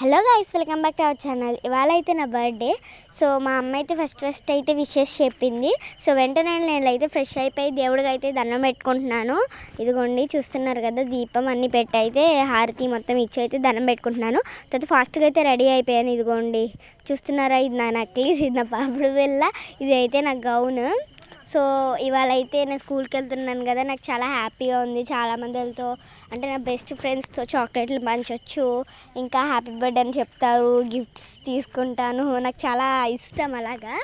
Hello guys, welcome back to our channel. ఇవాళ అయితే నా బర్త్డే. సో మా అమ్మ అయితే ఫస్ట్ అయితే విషెస్ చెప్పింది. సో వెంటనే నేను అయితే ఫ్రెష్ అయిపోయి దేవుడికి అయితే దండం పెట్టుకుంటున్నాను. ఇదిగోండి చూస్తున్నారు కదా, దీపం అన్నీ పెట్టి అయితే హారతి మొత్తం ఇచ్చి అయితే దండం పెట్టుకుంటున్నాను. తర్వాత ఫాస్ట్గా అయితే రెడీ అయిపోయాను. ఇదిగోండి చూస్తున్నారా, ఇది నా నక్లీస్, ఇది నా పాపుడు బిళ్ళ, ఇది అయితే నా గౌన్. సో ఇవాళ అయితే నేను స్కూల్కి వెళ్తున్నాను కదా, నాకు చాలా హ్యాపీగా ఉంది. చాలామందితో అంటే నా బెస్ట్ ఫ్రెండ్స్తో చాక్లెట్లు పంచవచ్చు, ఇంకా హ్యాపీ బర్త్డే అని చెప్తారు, గిఫ్ట్స్ తీసుకుంటాను. నాకు చాలా ఇష్టం. అలాగా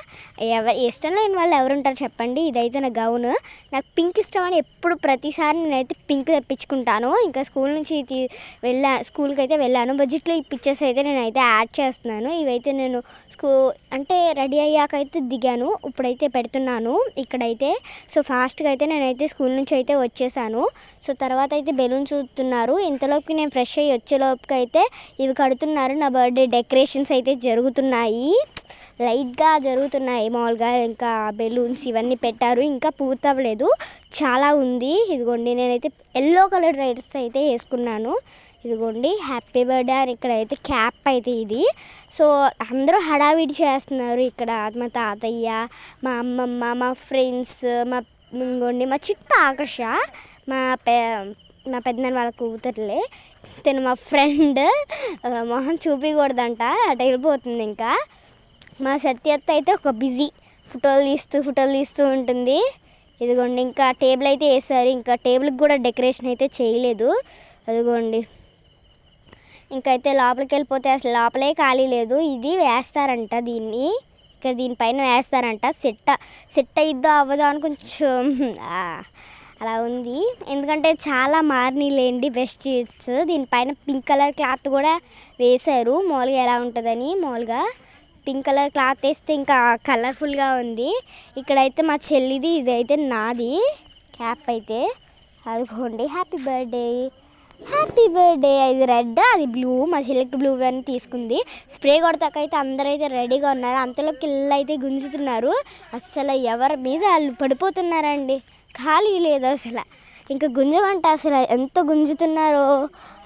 ఇష్టం లేని వాళ్ళు ఎవరుంటారు చెప్పండి. ఇదైతే నా గౌన్. నాకు పింక్ ఇష్టం అని ఎప్పుడు ప్రతిసారి నేనైతే పింక్ తెప్పించుకుంటాను. ఇంకా స్కూల్ నుంచి స్కూల్కి అయితే వెళ్ళాను. బడ్జెట్లో ఈ పిక్చర్స్ అయితే నేనైతే యాడ్ చేస్తున్నాను. ఇవైతే నేను అంటే రెడీ అయ్యాకైతే దిగాను, ఇప్పుడైతే పెడుతున్నాను ఇక్కడైతే. సో ఫాస్ట్గా అయితే నేనైతే స్కూల్ నుంచి అయితే వచ్చేసాను. సో తర్వాత అయితే బెలూన్స్ చూస్తున్నారు. ఇంతలోకి నేను ఫ్రెష్ అయ్యి వచ్చేలోపుకి అయితే ఇవి కడుతున్నారు. నా బర్త్డే డెకరేషన్స్ అయితే జరుగుతున్నాయి, లైట్గా జరుగుతున్నాయి మామూలుగా. ఇంకా బెలూన్స్ ఇవన్నీ పెట్టారు, ఇంకా పూర్తవ్వలేదు, చాలా ఉంది. ఇదిగోండి నేనైతే ఎల్లో కలర్ డ్రెస్ అయితే వేసుకున్నాను. ఇదిగోండి హ్యాపీ బర్త్డే అని ఇక్కడైతే క్యాప్ అయితే ఇది. సో అందరూ హడావిడి చేస్తున్నారు ఇక్కడ. మా తాతయ్య, మా అమ్మమ్మ, మా ఫ్రెండ్స్, ఇంకోండి మా చిట్ట ఆకర్ష, మా పెద్దనాన్న వాళ్ళ కూతురులే. తను మా ఫ్రెండ్, మొహం చూపించకూడదంట, అటు వెళ్ళిపోతుంది. ఇంకా మా సత్యత్త అయితే ఒక బిజీ ఫోటోలు తీస్తూ ఉంటుంది. ఇదిగోండి ఇంకా టేబుల్ అయితే వేసారు, ఇంకా టేబుల్కి కూడా డెకరేషన్ అయితే చేయలేదు. అదిగోండి ఇంకైతే లోపలికి వెళ్ళిపోతే అసలు లోపలే ఖాళీ లేదు. ఇది వేస్తారంట, దీన్ని ఇక్కడ దీనిపైన వేస్తారంట. సెట్ అయ్యిద్దో అవ్వదో అని కొంచెం అలా ఉంది, ఎందుకంటే చాలా మారినలేండి బెడ్షీట్స్. దీనిపైన పింక్ కలర్ క్లాత్ కూడా వేశారు, మామూలుగా ఎలా ఉంటుందని. మామూలుగా పింక్ కలర్ క్లాత్ వేస్తే ఇంకా కలర్ఫుల్గా ఉంది. ఇక్కడైతే మా చెల్లిది, ఇదైతే నాది క్యాప్ అయితే. అదిగోండి హ్యాపీ బర్త్డే. ఇది రెడ్, అది బ్లూ. మా చెల్లికి బ్లూ అని తీసుకుంది. స్ప్రే కొడతాకైతే అందరైతే రెడీగా ఉన్నారు. అంతలోకి ఇల్లు అయితే గుంజుతున్నారు. అసలు ఎవరి మీద వాళ్ళు పడిపోతున్నారండి, ఖాళీ లేదు అసలు. ఇంకా గుంజమంటే అసలు ఎంత గుంజుతున్నారో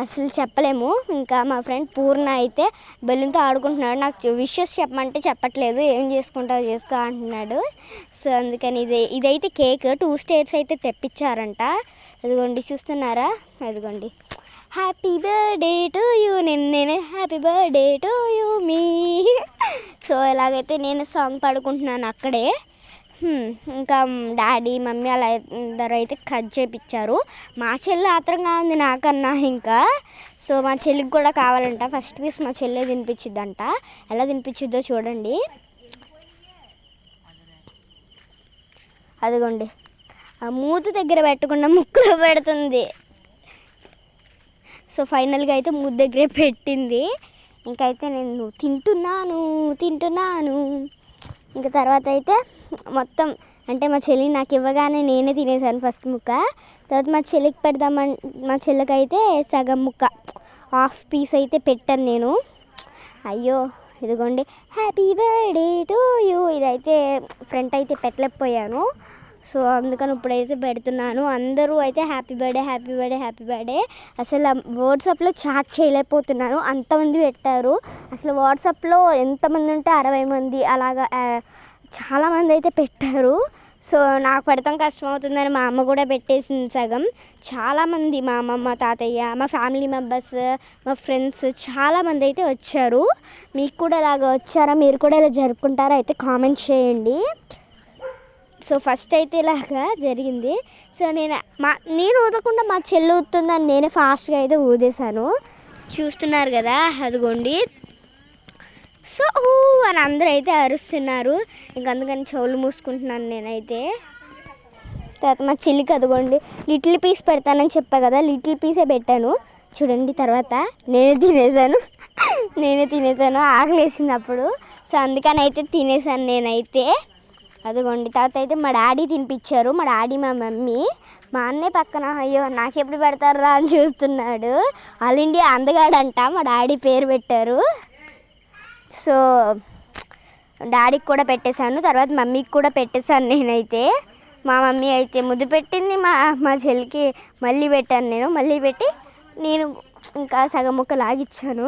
అసలు చెప్పలేము. ఇంకా మా ఫ్రెండ్ పూర్ణ అయితే బెలూన్తో ఆడుకుంటున్నాడు. నాకు విషెస్ చెప్పమంటే చెప్పట్లేదు, ఏం చేసుకుంటావు చేసుకో అంటున్నాడు. సో అందుకని ఇదైతే కేక్ 2 స్టేట్స్ అయితే తెప్పించారంట. అదిగోండి చూస్తున్నారా, అదిగోండి హ్యాపీ బర్త్డే టు యూ, నేనే happy birthday to you me. So ఇలాగైతే నేను సాంగ్ పాడుకుంటున్నాను అక్కడే. ఇంకా డాడీ మమ్మీ అలా అందరూ అయితే కట్ చేయించారు. మా చెల్లి ఆత్రంగా ఉంది నాకన్నా ఇంకా. సో మా చెల్లికి కూడా కావాలంట. ఫస్ట్ పీస్ మా చెల్లె తినిపించిద్దంట. ఎలా తినిపించిద్దో చూడండి. అదిగోండి ఆ మూత దగ్గర పెట్టకుండా ముక్కులో పెడుతుంది. సో ఫైనల్గా అయితే మూత దగ్గరే పెట్టింది. ఇంకైతే నేను తింటున్నాను. ఇంకా తర్వాత అయితే మొత్తం అంటే మా చెల్లి నాకు ఇవ్వగానే నేనే తినేసాను ఫస్ట్ ముక్క. తర్వాత మా చెల్లికి మా చెల్లికైతే సగం ముక్క, హాఫ్ పీస్ అయితే పెట్టాను నేను. అయ్యో ఇదిగోండి హ్యాపీ బర్త్డే టు యూ. ఇదైతే ఫ్రంట్ అయితే పెట్టలేకపోయాను. సో అందుకని ఇప్పుడైతే పెడుతున్నాను. అందరూ అయితే హ్యాపీ బర్త్డే. అసలు వాట్సాప్లో చాట్ చేయలేకపోతున్నాను, అంతమంది పెట్టారు. అసలు వాట్సాప్లో ఎంతమంది ఉంటే 60 మంది అలాగా చాలామంది అయితే పెట్టారు. సో నాకు పెడతాం కష్టం అవుతుందని మా అమ్మ కూడా పెట్టేసింది సగం. చాలామంది మా అమ్మమ్మ, తాతయ్య, మా ఫ్యామిలీ మెంబర్స్, మా ఫ్రెండ్స్ చాలామంది అయితే వచ్చారు. మీకు కూడా ఇలాగ వచ్చారా, మీరు కూడా ఇలా జరుపుకుంటారా అయితే కామెంట్ చేయండి. సో ఫస్ట్ అయితే ఇలాగా జరిగింది. సో నేను ఊదకుండా మా చెల్లి ఊదుతుందని నేనే ఫాస్ట్గా అయితే ఊదేశాను. చూస్తున్నారు కదా, అదిగోండి. సో అని అందరూ అయితే అరుస్తున్నారు. అందుకని చెవులు మూసుకుంటున్నాను నేనైతే. తర్వాత మా చెల్లికి అదిగోండి లిటిల్ పీస్ పెడతానని చెప్పా కదా, లిటిల్ పీసే పెట్టాను చూడండి. తర్వాత నేనే తినేసాను ఆకలేసింది అప్పుడు. సో అందుకని అయితే తినేసాను నేనైతే. అదిగోండి తర్వాత అయితే మా డాడీ తినిపించారు, మా డాడీ మా మమ్మీ. మా అన్నయ్య పక్కన అయ్యో నాకెప్పుడు పెడతారా అని చూస్తున్నాడు. ఆల్ ఇండియా అందగాడంట మా డాడీ పేరు పెట్టారు. సో డాడీకి కూడా పెట్టేశాను, తర్వాత మమ్మీకి కూడా పెట్టేశాను నేనైతే. మా మమ్మీ అయితే ముద్దు పెట్టింది, మా చెల్లికి మళ్ళీ పెట్టాను నేను. మళ్ళీ పెట్టి నేను ఇంకా సగం ముక్క లాగిచ్చాను.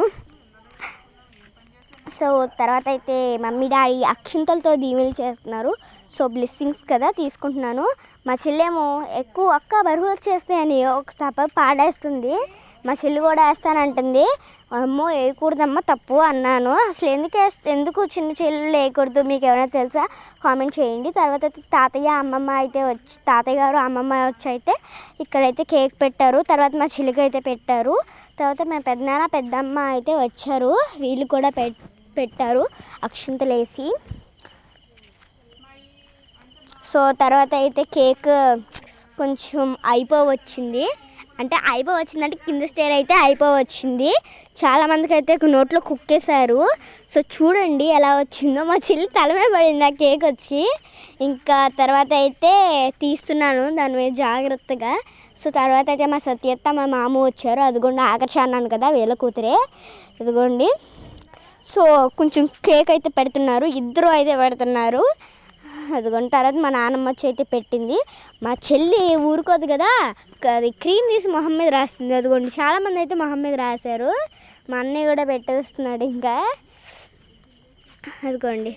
సో తర్వాత అయితే మమ్మీ డాడీ అక్షింతలతో దీవెనలు చేస్తున్నారు. సో బ్లెస్సింగ్స్ కదా తీసుకుంటున్నాను. మా చెల్లేమో ఎక్కువ అక్క బరువు వచ్చేస్తాయని ఒక తప్ప పాడేస్తుంది. మా చెల్లి కూడా వేస్తానంటుంది. అమ్మో వేయకూడదమ్మా తప్పు అన్నాను. అసలు ఎందుకు చిన్న చెల్లు వేయకూడదు మీకు ఏమైనా తెలుసా కామెంట్ చేయండి. తర్వాత అయితే తాతయ్య గారు అమ్మమ్మ వచ్చి అయితే ఇక్కడైతే కేక్ పెట్టారు. తర్వాత మా చెల్లికి అయితే పెట్టారు. తర్వాత మా పెద్దనాన్న పెద్దమ్మ అయితే వచ్చారు. వీళ్ళు కూడా పెట్టారు అక్షింతలు వేసి. సో తర్వాత అయితే కేక్ కొంచెం అయిపోవచ్చింది. అంటే కింద స్టేర్ అయితే అయిపోవచ్చింది. చాలామందికి అయితే నోట్లో కుక్కేశారు. సో చూడండి ఎలా వచ్చిందో. మా చెల్లి తలమే పడింది ఆ కేక్ వచ్చి. ఇంకా తర్వాత అయితే తీస్తున్నాను దాని మీద జాగ్రత్తగా. సో తర్వాత అయితే మా సత్యత్త మా మామ వచ్చారు. అదిగోండి ఆకర్ష అన్నాను కదా వీళ్ళ కూతురే, ఇదిగోండి. సో కొంచెం కేక్ అయితే పెడుతున్నారు, ఇద్దరు అయితే పెడుతున్నారు. అదిగోండి తర్వాత మా నాన్నమ్మ వచ్చి అయితే పెట్టింది. మా చెల్లి ఊరుకోదు కదా, అది క్రీమ్ తీసి మొహం మీద రాస్తుంది. అదిగోండి చాలామంది అయితే మొహం మీద రాశారు. మా అన్నయ్య కూడా పెట్టేస్తున్నాడు. ఇంకా అదిగోండి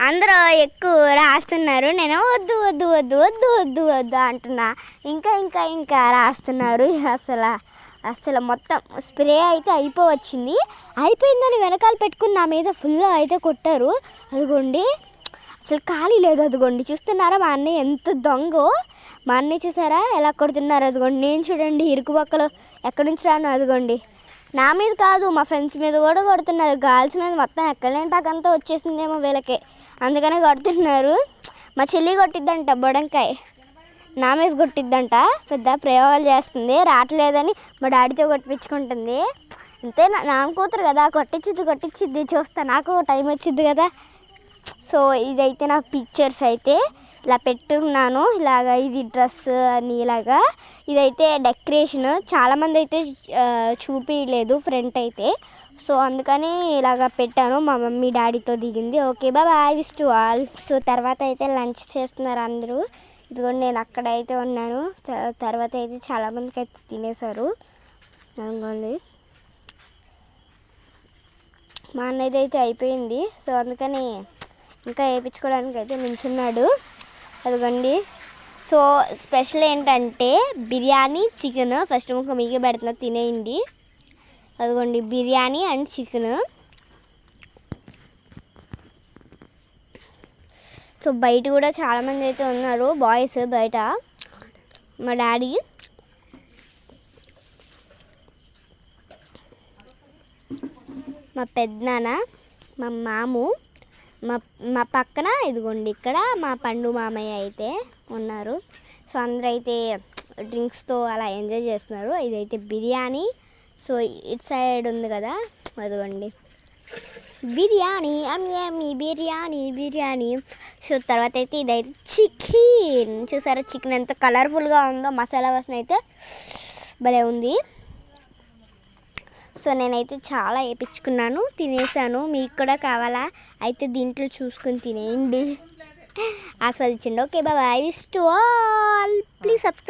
అందరూ ఎక్కువ రాస్తున్నారు. నేను వద్దు వద్దు వద్దు వద్దు వద్దు వద్దు అంటున్నా. ఇంకా రాస్తున్నారు. అసలు మొత్తం స్ప్రే అయితే అయిపోయిందని వెనకాల పెట్టుకుని నా మీద ఫుల్ అయితే కొట్టారు. అదిగోండి అసలు ఖాళీ లేదు. అదిగోండి చూస్తున్నారా మా అన్నయ్య ఎంత దొంగో. మా అన్నయ్య చూసారా ఎలా కొడుతున్నారు. అదిగోండి నేను చూడండి ఇరుకు పక్కలో ఎక్కడి నుంచి రాను. అదిగోండి నా మీద కాదు మా ఫ్రెండ్స్ మీద కూడా కొడుతున్నారు. గర్ల్స్ మీద మొత్తం ఎక్కలేని పాకంతా వచ్చేసిందేమో వీళ్ళకి, అందుకనే కొడుతున్నారు. మా చెల్లి కొట్టిద్దంట బొడంకాయ, నా మీద కొట్టిద్దంట. పెద్ద ప్రయోగాలు చేస్తుంది. రావట్లేదని మా డాడీతో కొట్టించుకుంటుంది. అంతే నా కూతురు కదా, కొట్టించిద్ది చూస్తా, నాకు టైం వచ్చింది కదా. సో ఇదైతే నా పిక్చర్స్ అయితే ఇలా పెట్టుకున్నాను. ఇలాగా ఇది డ్రెస్ అని ఇలాగా. ఇదైతే డెకరేషన్. చాలామంది అయితే చూపించలేదు ఫ్రంట్ అయితే. సో అందుకని ఇలాగ పెట్టాను. మా మమ్మీ డాడీతో దిగింది. Okay bye wish to all. So తర్వాత అయితే లంచ్ చేస్తున్నారు అందరూ. ఇదిగోండి నేను అక్కడైతే ఉన్నాను. తర్వాత అయితే చాలామందికి అయితే తినేశారు. అనుకోండి మా అన్నయ్యది అయితే అయిపోయింది. సో అందుకని ఇంకా వేయించుకోవడానికి అయితే నించున్నాడు. అదిగోండి సో స్పెషల్ ఏంటంటే బిర్యానీ చికెన్. ఫస్ట్ ముక్క మీకే పెడుతున్నా తినేయండి. అదిగోండి బిర్యానీ అండ్ చికెన్. సో బయట కూడా చాలామంది అయితే ఉన్నారు బాయ్స్ బయట. మా డాడీ, మా పెద్దనాన్న, మా మాము, మా పక్కన ఇదిగోండి ఇక్కడ మా పండు మామయ్య అయితే ఉన్నారు. సో అందరూ అయితే డ్రింక్స్తో అలా ఎంజాయ్ చేస్తున్నారు. ఇదైతే బిర్యానీ. సో ఇటు సైడ్ ఉంది కదా అదిగోండి బిర్యానీ, అమ్మి బిర్యానీ. సో తర్వాత అయితే ఇదైతే చికెన్. చూసారా చికెన్ ఎంత కలర్ఫుల్గా ఉందో. మసాలా వాసన అయితే భలే ఉంది. సో నేనైతే చాలా వేయించుకున్నాను, తినేసాను. మీకు కూడా కావాలా అయితే దీంట్లో చూసుకొని తినేయండి, ఆస్వాదించండి. Okay bye wish to all. Please subscribe.